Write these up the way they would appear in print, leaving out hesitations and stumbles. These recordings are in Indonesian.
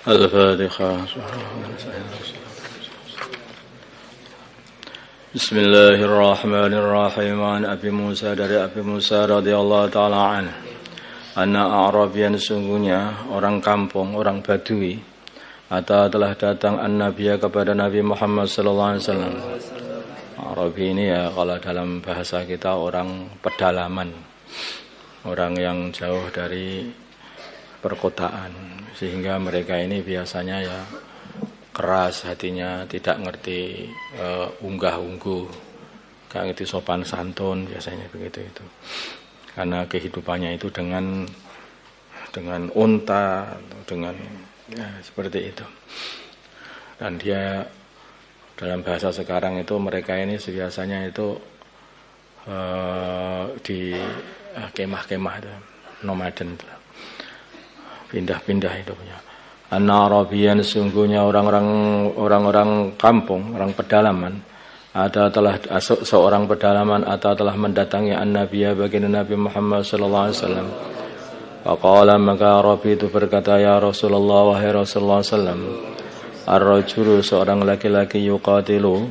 Al-Fatihah. Bismillahirrahmanirrahim. An Abi Musa, dari Abi Musa radhiyallahu ta'ala anhu, anna Arabian, sungguhnya orang kampung, orang Badui, atau telah datang an-Nabiya kepada Nabi Muhammad sallallahu alaihi wasallam. Arabi ini ya kalau dalam bahasa kita orang pedalaman, orang yang jauh dari perkotaan, sehingga mereka ini biasanya ya keras hatinya, tidak ngerti unggah-ungguh, gak ngerti sopan santun, biasanya begitu itu. Karena kehidupannya itu dengan unta, dengan ya, seperti itu. Dan dia dalam bahasa sekarang itu mereka ini biasanya itu di kemah-kemah itu, nomaden, pindah-pindah itu punya. An-Arabiyan, sungguhnya orang-orang kampung, orang pedalaman, atau telah seorang pedalaman atau telah mendatangi an-Nabiya baginda Nabi Muhammad sallallahu alaihi wasallam. Faqala, maka Arabi itu berkata, ya Rasulullah, wahai Rasulullah sallam, ar-rajulu, seorang laki-laki, yuqatilu,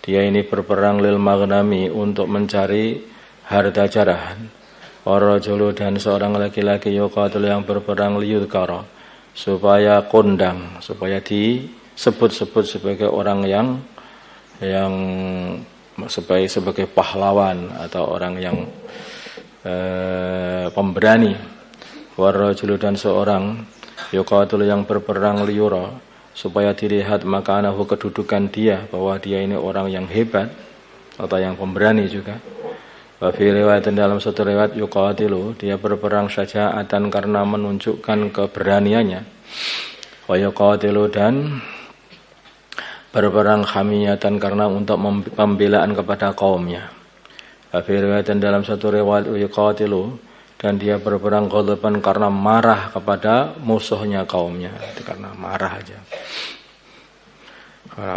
dia ini berperang lil maghnami, untuk mencari harta jarahan. Ar-rajulu, dan seorang laki-laki, yuqatilu, yang berperang liyudhkara, supaya kondang, supaya disebut-sebut sebagai orang yang sebagai pahlawan atau orang yang pemberani. Warrajulu, dan seorang yuqatilu, yang berperang liyura, supaya dilihat makanahu, kedudukan dia, bahwa dia ini orang yang hebat atau yang pemberani juga. Wa fi riwayatin, dalam satu riwayat, yuqatilu, dia berperang syaja'atan, karena menunjukkan keberaniannya. Wa yuqatilu, dan berperang hamiyatan, karena untuk pembelaan kepada kaumnya. Wa fi riwayatin, dalam satu riwayat, yuqatilu, dan dia berperang ghadaban, karena marah kepada musuhnya kaumnya. Itu karena marah aja,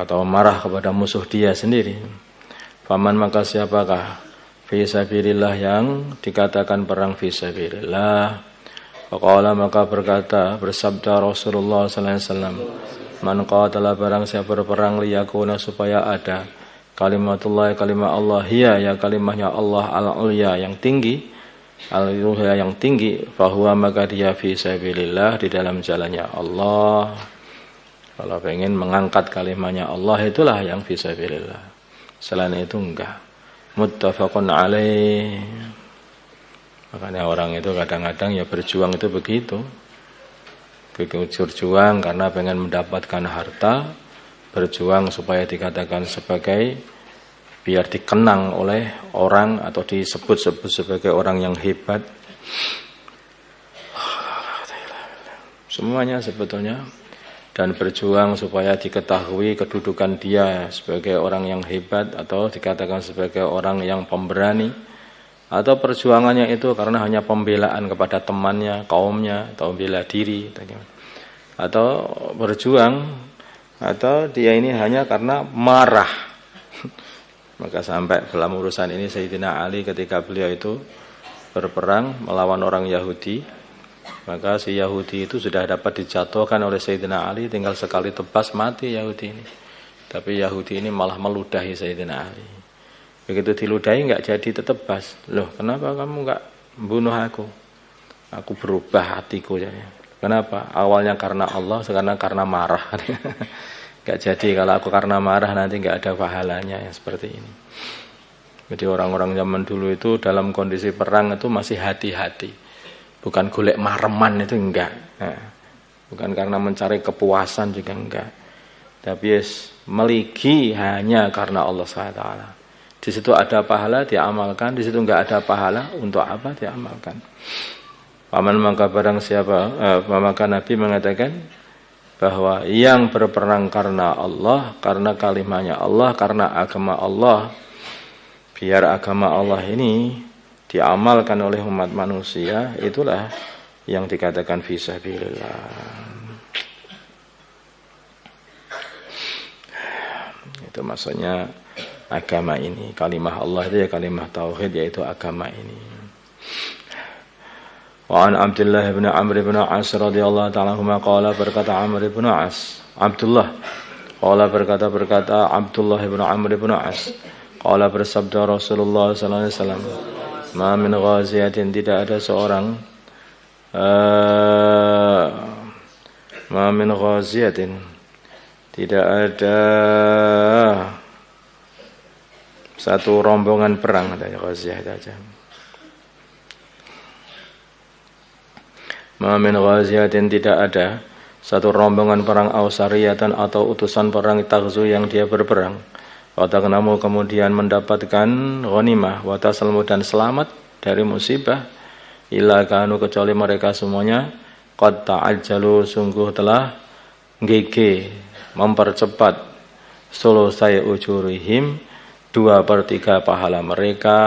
atau marah kepada musuh dia sendiri. Faman, maka siapakah fisabilillah, yang dikatakan perang fisabilillah. Faqala, maka bersabda Rasulullah sallallahu alaihi wasallam, man qatala, barang siapa berperang, liyakuna, supaya ada kalimatullah, kalimat Allah, hiya, ya kalimahnya Allah, al-ulya, yang tinggi, al-ulya, yang tinggi, fahuwa, maka dia fisabilillah, di dalam jalannya Allah. Kalau pengen mengangkat kalimatnya Allah, itulah yang fisabilillah. Selain itu enggak. Muttafaqun alaih. Makanya orang itu kadang-kadang ya berjuang itu begitu. Berjuang karena pengen mendapatkan harta, berjuang supaya dikatakan sebagai, biar dikenang oleh orang atau disebut-sebut sebagai orang yang hebat. Semuanya sebetulnya. Dan berjuang supaya diketahui kedudukan dia sebagai orang yang hebat, atau dikatakan sebagai orang yang pemberani, atau perjuangannya itu karena hanya pembelaan kepada temannya, kaumnya, atau bela diri, atau berjuang, atau dia ini hanya karena marah. Maka sampai dalam urusan ini Sayyidina Ali ketika beliau itu berperang melawan orang Yahudi, maka si Yahudi itu sudah dapat dijatuhkan oleh Sayyidina Ali, tinggal sekali tebas mati Yahudi ini. Tapi Yahudi ini malah meludahi Sayyidina Ali. Begitu diludahi enggak jadi tetebas. Loh, kenapa kamu enggak bunuh aku? Aku berubah hatiku. Kenapa? Awalnya karena Allah, sekarang karena marah. Enggak jadi, kalau aku karena marah nanti enggak ada pahalanya, yang seperti ini. Jadi orang-orang zaman dulu itu dalam kondisi perang itu masih hati-hati. Bukan golek mareman, itu enggak. Bukan karena mencari kepuasan juga enggak. Tapi meligi hanya karena Allah SWT. Di situ ada pahala, diamalkan. Di situ enggak ada pahala, untuk apa diamalkan? Paman, maka barang siapa, maka Nabi mengatakan bahwa yang berperang karena Allah, karena kalimatnya Allah, karena agama Allah, biar agama Allah ini diamalkan oleh umat manusia, itulah yang dikatakan fisabilillah. Itu maksudnya agama ini. Kalimah Allah itu ya kalimah tauhid, yaitu agama ini. Wa an Abdullah bin Amr bin As radhiyallahu ta'ala anhuma qala berkata Amr bin As, Abdullah qala berkata Abdullah bin Amr bin As qala bersabda Rasulullah sallallahu alaihi wasallam, ma min ghaziyatin, tidak ada seorang ma min ghaziyatin, tidak ada satu rombongan perang, ada ghaziyah saja. Ma min ghaziyatin, tidak ada satu rombongan perang ausariyatan atau utusan perang taghzu yang dia berperang. Wa tagnamu, kemudian mendapatkan ghanimah, wa tasalmu, dan selamat dari musibah, illa kanu, kecuali mereka semuanya qad ta'ajjalu, sungguh telah gege mempercepat sulusai ujurihim, 2/3 pahala mereka.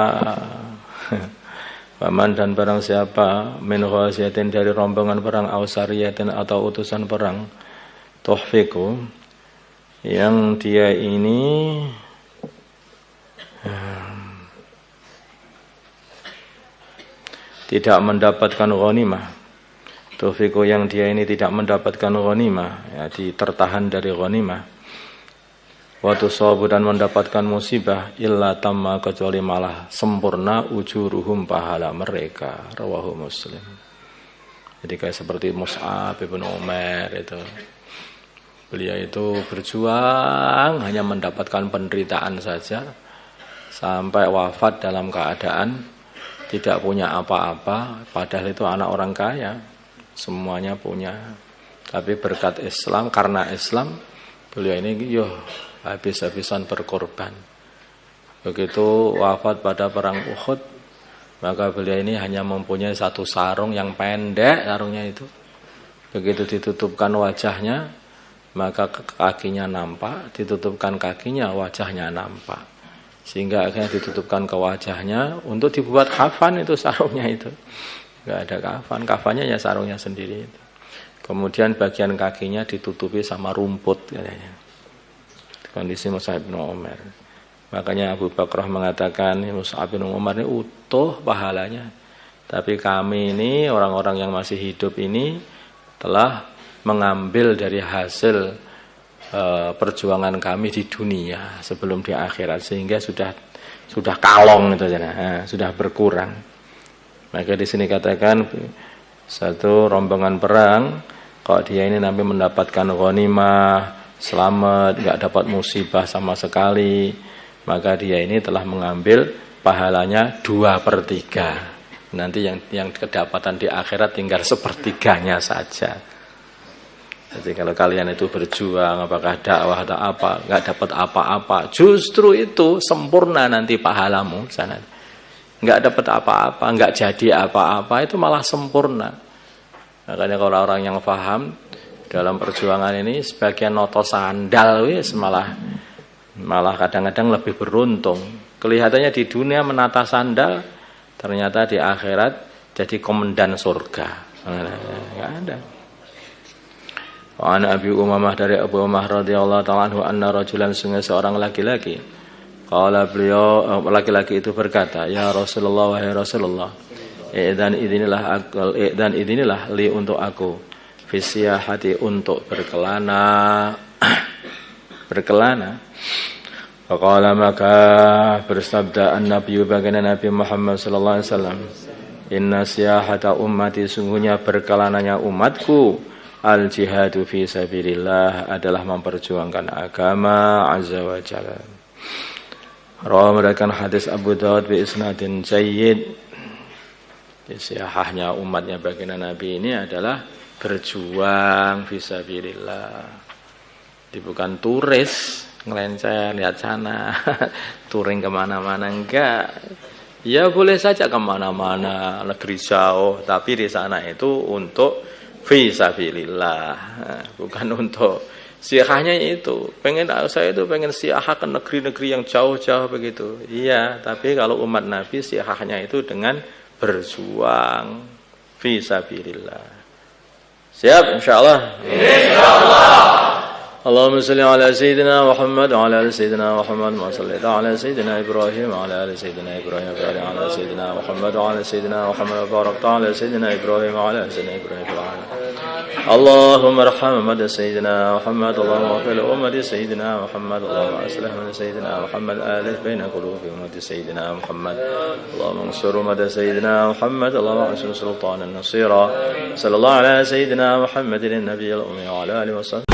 Paman, dan barang siapa min ghaziyatin, dari rombongan perang ausariyatin atau utusan perang tuhfiku, yang dia ini tidak mendapatkan ghanimah, tuhfiku, yang dia ini tidak mendapatkan ghanimah, ya, tertahan dari ghanimah. Waktu sahabu, dan mendapatkan musibah, illa tamma, kecuali malah sempurna ujuruhum, pahala mereka. Rawahu Muslim. Jadi kayak seperti Mus'ab bin Umair itu, beliau itu berjuang hanya mendapatkan penderitaan saja sampai wafat dalam keadaan tidak punya apa-apa, padahal itu anak orang kaya, semuanya punya. Tapi berkat Islam, karena Islam, beliau ini habis-habisan berkorban. Begitu wafat pada perang Uhud, maka beliau ini hanya mempunyai satu sarung yang pendek, sarungnya itu. Begitu ditutupkan wajahnya, maka kakinya nampak, ditutupkan kakinya, wajahnya nampak. Sehingga akhirnya ditutupkan ke wajahnya untuk dibuat kafan, itu sarungnya itu. Enggak ada kafan, kafannya ya sarungnya sendiri itu. Kemudian bagian kakinya ditutupi sama rumput katanya. Kondisi Mus'ab bin Umar. Makanya Abu Bakrah mengatakan Mus'ab bin Umar ini utuh pahalanya. Tapi kami ini orang-orang yang masih hidup ini telah mengambil dari hasil perjuangan kami di dunia sebelum di akhirat, sehingga sudah kalong itu sudah berkurang. Maka di sini katakan satu rombongan perang, kalau dia ini nanti mendapatkan ghanimah, selamat, enggak dapat musibah sama sekali, maka dia ini telah mengambil pahalanya 2/3. Nanti yang kedapatan di akhirat tinggal 1/3-nya saja. Jadi kalau kalian itu berjuang, apakah dakwah atau apa, enggak dapat apa-apa, justru itu sempurna nanti pahalamu sana. Enggak dapat apa-apa, enggak jadi apa-apa, itu malah sempurna. Makanya kalau orang yang paham dalam perjuangan ini, sebagian noto sandal wis malah kadang-kadang lebih beruntung. Kelihatannya di dunia menata sandal, ternyata di akhirat jadi komandan surga. Enggak ada. Wa an Abi Umamah, dari Abu Umamah radhiyallahu ta'ala anhu, anna rajulan, sungguh seorang laki-laki, qala, beliau laki-laki itu berkata, ya Rasulullah, wahai Rasulullah, idzan idinilah li untuk aku, fisiyahati, untuk berkelana. Faqala, maka bersabda an-Nabi, baginda Nabi Muhammad sallallahu alaihi wasallam, inna siyahata ummati, sungguhnya berkelananya umatku, al-jihadu fi sabilillah, adalah memperjuangkan agama azza wa jalla. Rawi meriwayatkan hadis Abu Dawud bi isnadin jayyid. Siyahahnya umatnya baginda Nabi ini adalah berjuang fi sabilillah. Bukan turis ngelencer lihat sana, touring kemana-mana, enggak. Ya boleh saja kemana-mana, negeri jauh, tapi di sana itu untuk fisabilillah, bukan untuk siahahnya itu. Saya itu pengen siahah ke negeri-negeri yang jauh-jauh begitu. Iya, tapi kalau umat Nabi siahahnya itu dengan berjuang fisabilillah. Siap insyaallah. Insyaallah. اللهم صل على سيدنا محمد وعلى ال سيدنا محمد ما صليت على سيدنا ابراهيم وعلى ال سيدنا ابراهيم وبارك على سيدنا محمد وعلى سيدنا محمد وبارك على سيدنا ابراهيم وعلى ال سيدنا ابراهيم في العالمين. اللهم ارحم أمة سيدنا محمد، اللهم اغفر لأمة سيدنا محمد، اللهم اصلح أمة سيدنا محمد، آلف بين قلوب أمة سيدنا محمد، اللهم انصر أمة سيدنا محمد، اللهم انصر سلطانا نصيرا. صلى الله على سيدنا محمد النبي الأمي وعلى آله وصحبه.